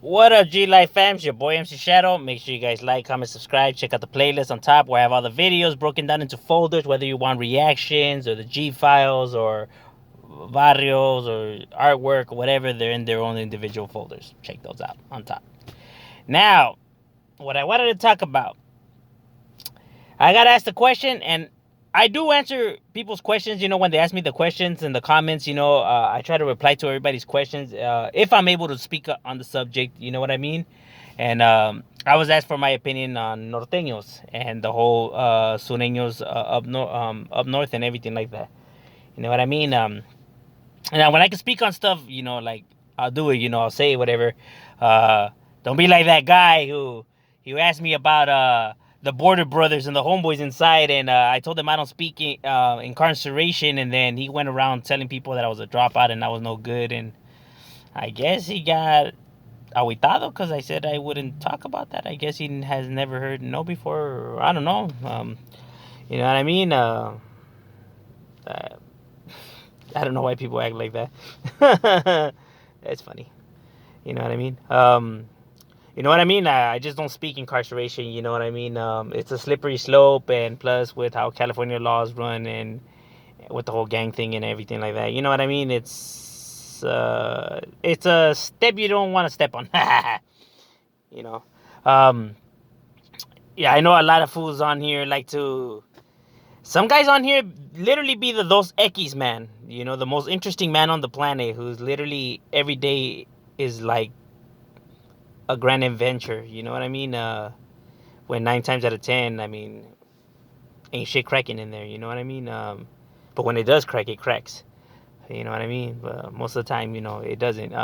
What up, G Life fams? Your boy MC Shadow. Make sure you guys like, comment, subscribe. Check out the playlist on top where I have all the videos broken down into folders, whether you want reactions or the G files or barrios or artwork or whatever. They're in their own individual folders. Check those out on top. Now, what I wanted to talk about, I got asked a question, and I do answer people's questions. When they ask me the questions in the comments, I try to reply to everybody's questions if I'm able to speak on the subject. You know what I mean? And I was asked for my opinion on norteños and the whole sureños up north and everything like that. You know what I mean? And when I can speak on stuff, like I'll do it. I'll say whatever. Uh, don't be like that guy who asked me about the Border Brothers and the homeboys inside, and I told him I don't speak incarceration, and then he went around telling people that I was a dropout and I was no good, and I guess he got aguitado because I said I wouldn't talk about that. I guess he has never heard no before. Or I don't know. You know what I mean? Uh, I don't know why people act like that. It's funny. You know what I mean? You know what I mean? I just don't speak incarceration. You know what I mean? It's a slippery slope, and plus with how California laws run and with the whole gang thing and everything like that. You know what I mean? It's a step you don't want to step on. you know. Um, yeah, I know a lot of fools on here like to. Some guys on here literally be the Dos Equis man. The most interesting man on the planet, who's literally every day is like a grand adventure. You know what I mean? When 9 times out of 10, I mean, ain't shit cracking in there. You know what I mean? But when it does crack, it cracks. You know what I mean? But most of the time, it doesn't.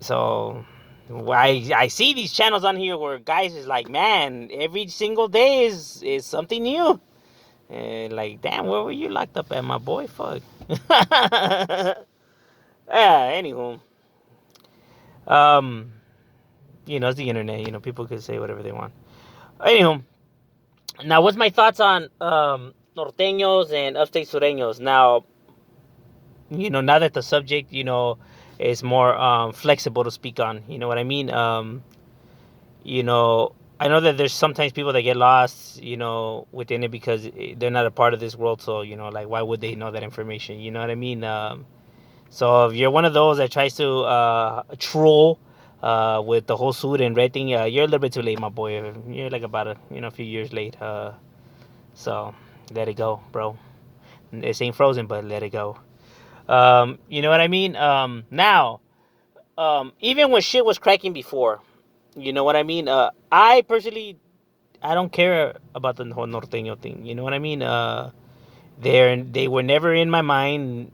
So I see these channels on here where guys is like, man, every single day is something new. And like, damn, where were you locked up at, my boy? Fuck. Yeah. Anywho, um, it's the internet. People can say whatever they want. Anywho, now what's my thoughts on norteños and upstate sureños? Now, now that the subject, is more flexible to speak on. You know what I mean? I know that there's sometimes people that get lost, within it because they're not a part of this world. So, like, why would they know that information? You know what I mean? So if you're one of those that tries to troll with the whole suit and red thing, you're a little bit too late, my boy. You're like about a few years late. So let it go, bro. This ain't frozen, but let it go. You know what I mean? Now, even when shit was cracking before, you know what I mean? I personally, I don't care about the whole norteño thing. You know what I mean? They were never in my mind.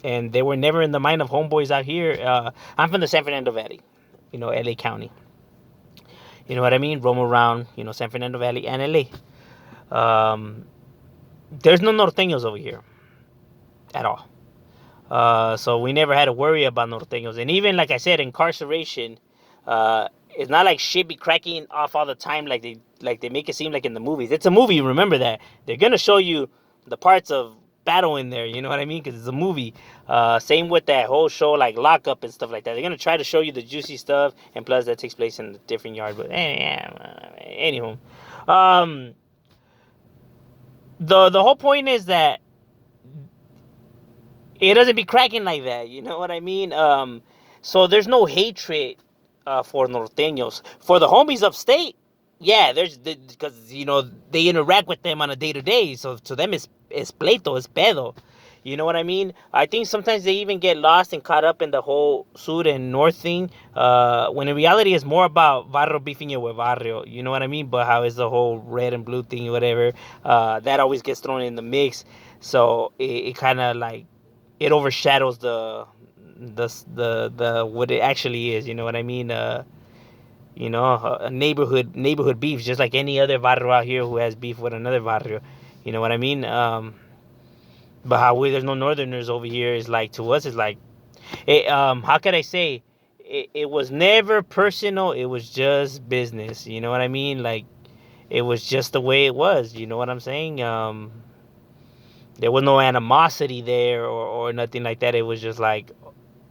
And they were never in the mind of homeboys out here. I'm from the San Fernando Valley, LA County. You know what I mean? Roam around, San Fernando Valley and LA. There's no norteños over here at all. So we never had to worry about norteños. And even, like I said, incarceration, it's not like shit be cracking off all the time like they make it seem like in the movies. It's a movie, remember that. They're going to show you the parts of battle in there, you know what I mean? Because it's a movie. Same with that whole show, like Lockup and stuff like that. They're going to try to show you the juicy stuff, and plus that takes place in a different yard. But anywho. The whole point is that it doesn't be cracking like that. You know what I mean? So there's no hatred for norteños. For the homies upstate, yeah, there's because they interact with them on a day to day. So to them, it's pleito, it's pedo. You know what I mean? I think sometimes they even get lost and caught up in the whole sur and north thing. When in reality, it's more about barrio beefing with barrio. You know what I mean? But how is the whole red and blue thing, whatever? That always gets thrown in the mix. So it kind of like it overshadows the what it actually is. You know what I mean? A neighborhood beef, just like any other barrio out here who has beef with another barrio. You know what I mean? But there's no northerners over here is like, to us, it's like, how can I say? It was never personal. It was just business. You know what I mean? Like, it was just the way it was. You know what I'm saying? There was no animosity there or nothing like that. It was just like,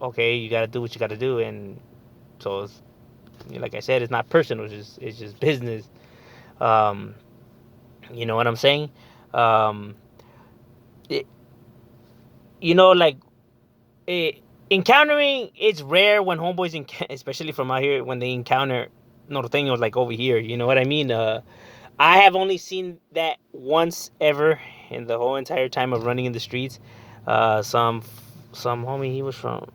okay, you gotta do what you gotta do, and so it's, like I said, it's not personal. It's just business. Um, you know what I'm saying? Um, it, like it, encountering, it's rare when homeboys, especially from out here, when they encounter norteños like over here. You know what I mean? I have only seen that once ever in the whole entire time of running in the streets. Some homie, he was from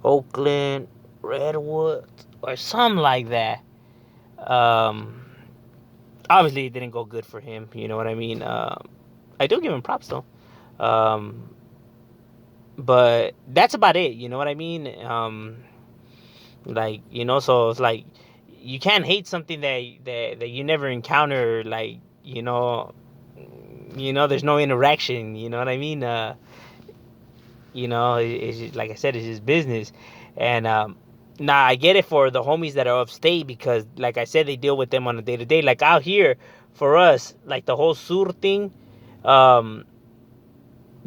Oakland, Redwood, or something like that. Um, Obviously, it didn't go good for him. You know what I mean? I do give him props though. Um, but that's about it. You know what I mean? Like, so it's like you can't hate something that you never encounter. Like, there's no interaction. You know what I mean? It's just, like I said, it's just business. And now I get it for the homies that are upstate, because, like I said, they deal with them on a day to day. Like out here, for us, like the whole sur thing. Um,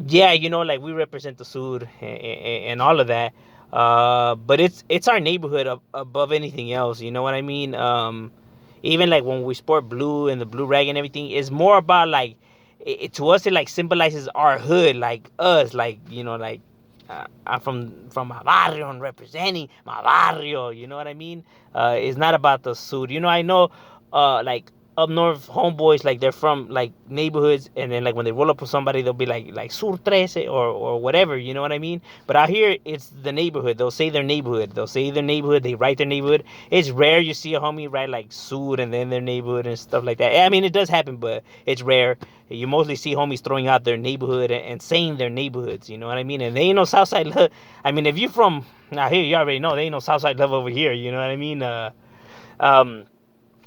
yeah, like we represent the sur, and all of that. But it's our neighborhood above anything else. You know what I mean? Even like when we sport blue and the blue rag and everything, it's more about like, to us, it like symbolizes our hood, like us, like, like, I'm from my barrio and representing my barrio. You know what I mean? It's not about the sur. I know, like up north homeboys, like they're from like neighborhoods, and then like when they roll up with somebody, they'll be like sur 13, or whatever. You know what I mean? But out here, it's the neighborhood. They'll say their neighborhood, they write their neighborhood. It's rare you see a homie write like sur and then their neighborhood and stuff like that. I mean, it does happen, but it's rare. You mostly see homies throwing out their neighborhood and saying their neighborhoods. You know what I mean? And they ain't no Southside love. I mean, if you from out here, you already know they ain't no Southside love over here. You know what I mean? Um,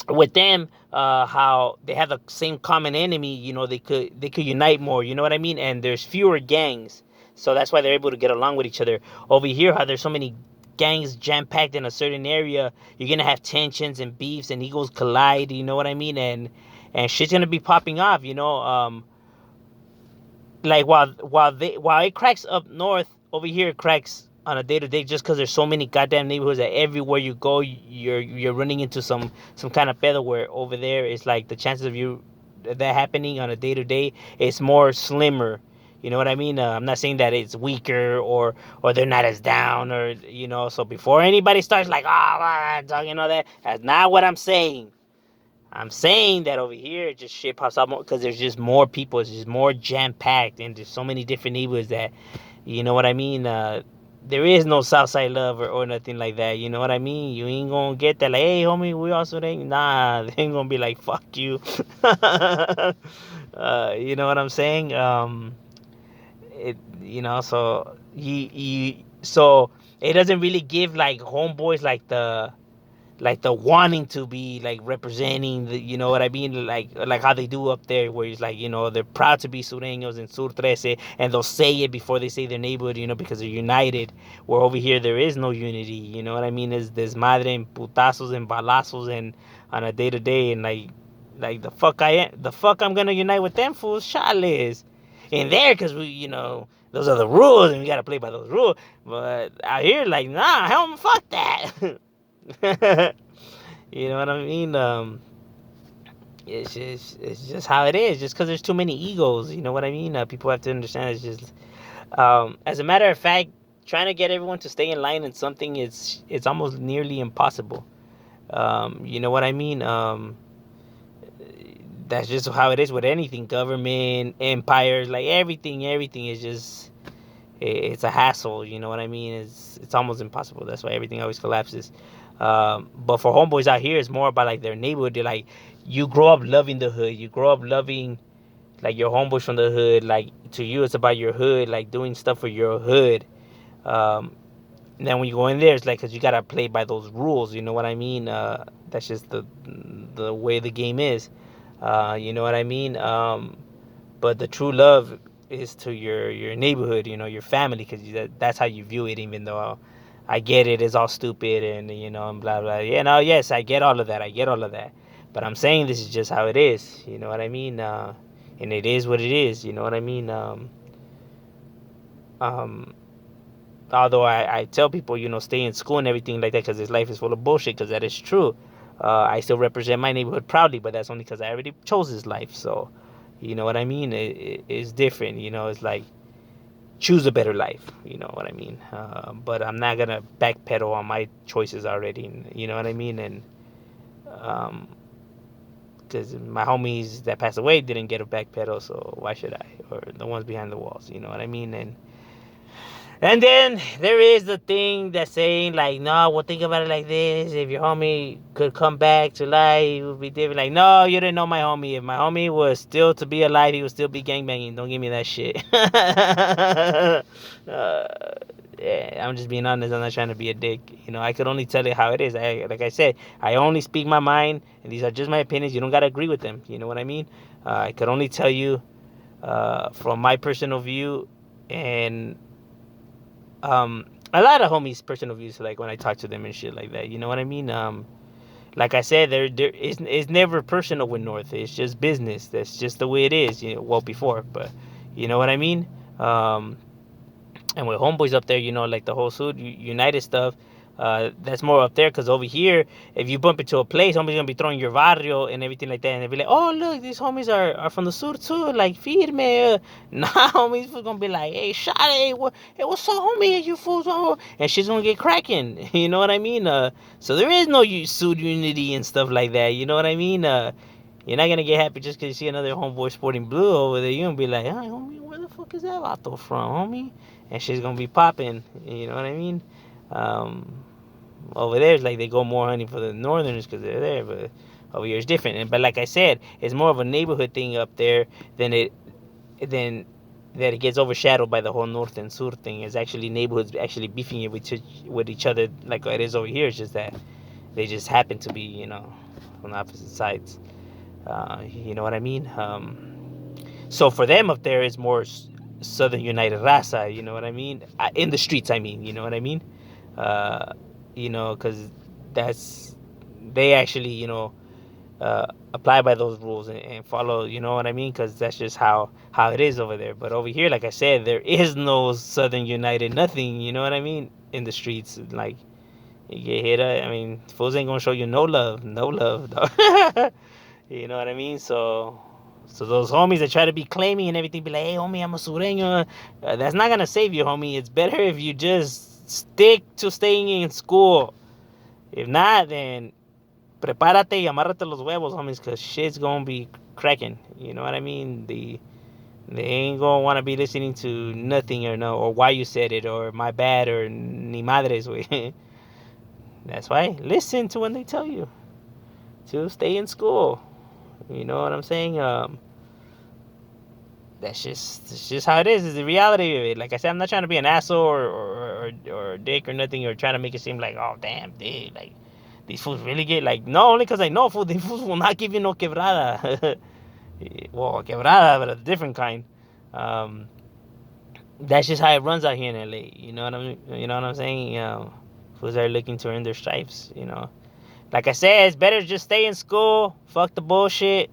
with them, how they have the same common enemy, they could unite more. You know what I mean? And there's fewer gangs, so that's why they're able to get along with each other. Over here, how there's so many gangs jam packed in a certain area, you're gonna have tensions and beefs and egos collide. You know what I mean? And shit's gonna be popping off. Like while it cracks up north, over here it cracks on a day to day, just because there's so many goddamn neighborhoods that everywhere you go, you're running into some kind of pedo, where over there it's like the chances of you that happening on a day to day is more slimmer. You know what I mean? I'm not saying that it's weaker, or they're not as down, or so before anybody starts like, talking all that, that's not what I'm saying. I'm saying that over here, just shit pops up more because there's just more people. It's just more jam packed, and there's so many different neighborhoods that, you know what I mean. There is no Southside love, or nothing like that. You know what I mean? You ain't gonna get that like, hey homie, we also ain't. Nah, they ain't gonna be like, fuck you. You know what I'm saying? So it doesn't really give like homeboys like the wanting to be like representing the, you know what I mean, like how they do up there, where it's like, they're proud to be sureños and sur 13, and they'll say it before they say their neighborhood, because they're united. Where over here there is no unity. You know what I mean? There's madre and putazos and balazos, and on a day to day, and like the fuck I'm gonna unite with them fools, chales in there, because we, those are the rules and we gotta play by those rules. But out here, like, nah, hell, fuck that. You know what I mean? It's just how it is. Just because there's too many egos, you know what I mean? People have to understand. It's just, as a matter of fact, trying to get everyone to stay in line in something, it's almost nearly impossible. You know what I mean? That's just how it is with anything. Government, empires, like everything is just, it's a hassle. You know what I mean? It's almost impossible. That's why everything always collapses. But for homeboys out here, it's more about like their neighborhood. They're like, you grow up loving the hood. You grow up loving like your homeboys from the hood. Like, to you, it's about your hood, like doing stuff for your hood. Um, and then when you go in there, it's like, because you gotta play by those rules. You know what I mean? That's just the way the game is. You know what I mean? But the true love is to your neighborhood, your family, because that's how you view it. Even though I get it, it's all stupid, and and blah blah. Yeah, no, yes, I get all of that. I get all of that. But I'm saying this is just how it is. You know what I mean? And it is what it is. You know what I mean? Um, although I tell people, stay in school and everything like that because this life is full of bullshit, because that is true. I still represent my neighborhood proudly, but that's only because I already chose this life. So, you know what I mean? It's different. It's like choose a better life. You know what I mean? But I'm not gonna backpedal on my choices already. You know what I mean? And because my homies that passed away didn't get a backpedal, so why should I? Or the ones behind the walls. You know what I mean? And then there is the thing that's saying, like, no, well, think about it like this. If your homie could come back to life, it would be different. Like, no, you didn't know my homie. If my homie was still to be alive, he would still be gangbanging. Don't give me that shit. Yeah, I'm just being honest. I'm not trying to be a dick. I could only tell it how it is. Like I said, I only speak my mind, and these are just my opinions. You don't got to agree with them. You know what I mean? I could only tell you from my personal view, and a lot of homies' personal views, like when I talk to them and shit like that. You know what I mean? Like I said, there is it's never personal with North. It's just business. That's just the way it is. Well, before, but you know what I mean. Um, and with homeboys up there, like the whole Sud United stuff, that's more up there. Because over here, if you bump into a place, homie's gonna be throwing your barrio and everything like that, and they'll be like, oh, look, these homies are from the Sur too, like firme. Nah, homies gonna be like, hey, shot, hey, what's up, homie? You fools, and shit's gonna get cracking. You know what I mean? So there is no Sud unity and stuff like that. You know what I mean? You're not gonna get happy just because you see another homeboy sporting blue over there. You're gonna be like, hey, homie, where the fuck is that vato from, homie? And shit's gonna be popping. You know what I mean? Um, Over there, it's like they go more hunting for the northerners because they're there, but over here it's different. But like I said, it's more of a neighborhood thing up there than that it gets overshadowed by the whole north and sur thing. It's actually neighborhoods actually beefing it with each other like it is over here. It's just that they just happen to be, on opposite sides. You know what I mean? So for them up there, it's more Southern United Raza. You know what I mean? In the streets, I mean. You know what I mean? Uh, because that's they actually, apply by those rules and follow. You know what I mean? Because that's just how it is over there. But over here, like I said, there is no Southern United nothing. You know what I mean? In the streets, like you get hit up. I mean, fools ain't gonna show you no love, no love. You know what I mean? So those homies that try to be claiming and everything, be like, hey, homie, I'm a sureño. That's not gonna save you, homie. It's better if you just stick to staying in school. If not, then prepárate y amárrate los huevos, homies, because shit's gonna be cracking. You know what I mean? They ain't gonna want to be listening to nothing or why you said it or my bad or ni madres, way. That's why listen to when they tell you to stay in school. You know what I'm saying? That's just how it is. It's the reality of it. Like I said, I'm not trying to be an asshole or a dick or nothing, or trying to make it seem like, oh damn, dude, like these fools really get like, no, only because I know fool, these fools will not give you no quebrada. Well, quebrada, but a different kind. Um, that's just how it runs out here in LA. You know what I mean? You know what I'm saying? Fools are looking to earn their stripes. Like I said, it's better to just stay in school. Fuck the bullshit.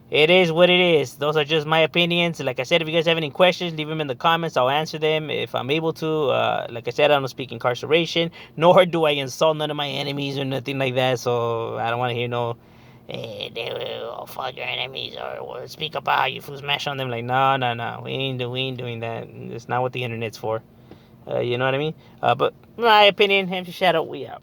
It is what it is. Those are just my opinions. Like I said, if you guys have any questions, leave them in the comments. I'll answer them if I'm able to. Like I said, I don't speak incarceration, nor do I insult none of my enemies or nothing like that. So I don't want to hear no, hey, they will fuck your enemies or speak about how you fools smash on them. Like, no, no, no. We ain't doing that. It's not what the internet's for. You know what I mean? But my opinion, MC Shadow, we out.